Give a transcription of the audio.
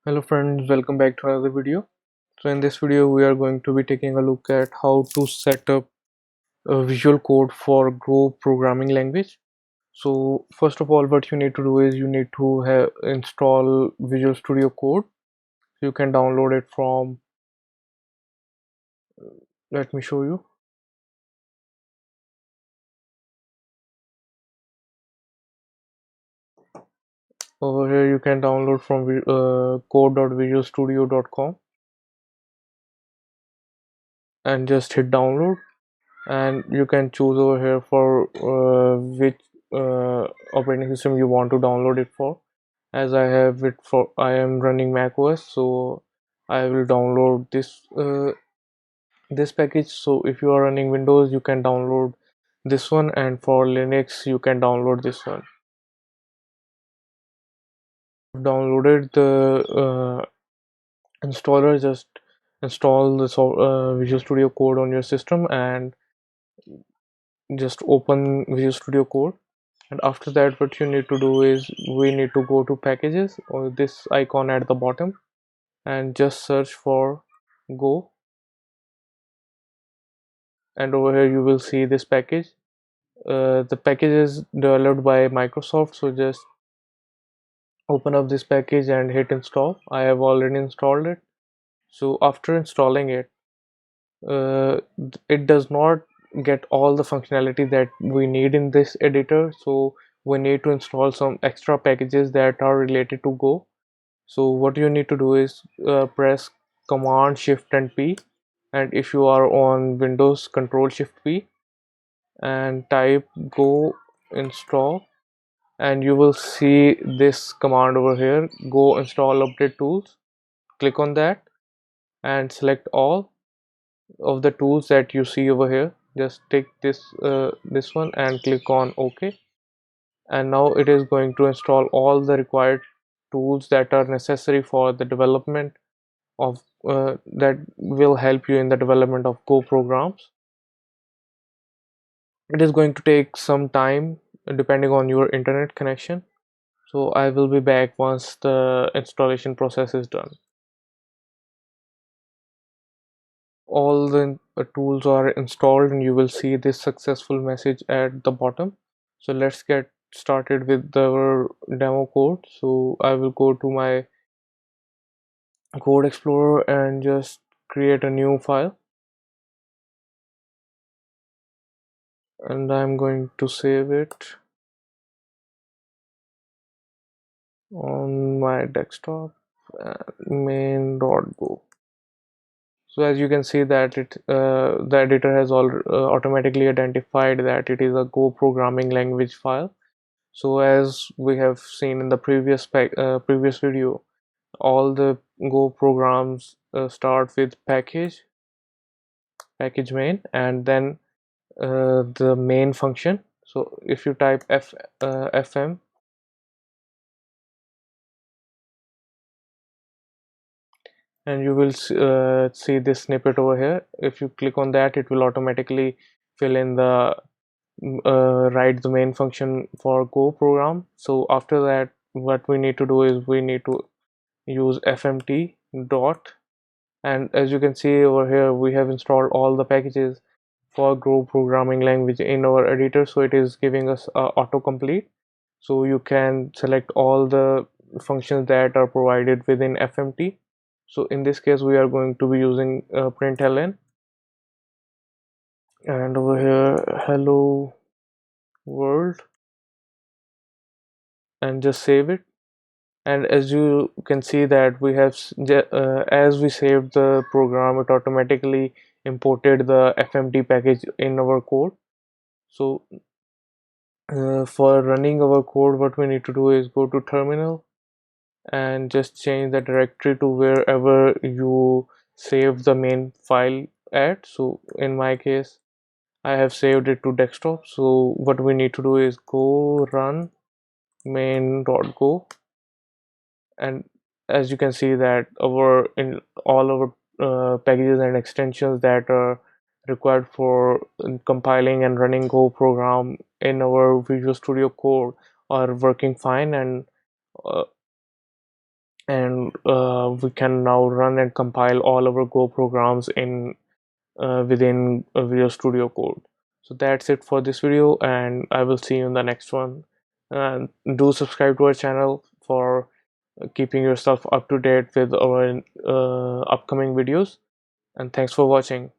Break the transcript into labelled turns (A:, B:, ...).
A: Hello friends, welcome back to another video. So in this video we are going to be taking a look at how to set up a visual code for Go programming language. So first of all, what you need to do is you need to have install Visual Studio Code. You can download it from, let me show you. Over here you can download from code.visualstudio.com and just hit download, and you can choose over here for which operating system you want to download it for. As I am running Mac OS, so I will download this package. So if you are running Windows, you can download this one, and for Linux you can download this one. I've downloaded the installer. Just install the Visual Studio Code on your system and just open Visual Studio Code. And after that, what you need to do is we need to go to packages, or this icon at the bottom, and just search for Go. And over here you will see this package. The package is developed by Microsoft, so just open up this package and hit install. I have already installed it. So after installing it, it does not get all the functionality that we need in this editor, so we need to install some extra packages that are related to Go. So what you need to do is press Command Shift and P, and if you are on Windows, Control Shift P, and type Go install, and you will see this command over here, Go install update tools. Click on that and select all of the tools that you see over here. Just take this one and click on OK, and now it is going to install all the required tools that are necessary for the development of that will help you in the development of Go programs. It is going to take some time depending on your internet connection, so I will be back once the installation process is done. All the tools are installed and you will see this successful message at the bottom. So let's get started with the demo code. So I will go to my code explorer and just create a new file, and I'm going to save it on my desktop, main.go. So as you can see that the editor has automatically identified that it is a Go programming language file. So as we have seen in the previous video, all the Go programs start with package main, and then the main function. So if you type fm, and you will see this snippet over here. If you click on that, it will automatically fill in the write the main function for Go program. So after that, what we need to do is we need to use fmt dot, and as you can see over here, we have installed all the packages for Go programming language in our editor, so it is giving us autocomplete. So you can select all the functions that are provided within fmt. So in this case we are going to be using println, and over here hello world, and just save it. And as you can see that we have as we saved the program, it automatically imported the fmt package in our code. So for running our code, what we need to do is go to terminal and just change the directory to wherever you save the main file at. So in my case, I have saved it to desktop. So what we need to do is go run main.go, and as you can see that our in all our packages and extensions that are required for compiling and running Go program in our Visual Studio Code are working fine, and uh, and we can now run and compile all our Go programs in within Visual Studio Code. So that's it for this video, and I will see you in the next one. And do subscribe to our channel for keeping yourself up to date with our upcoming videos. And thanks for watching.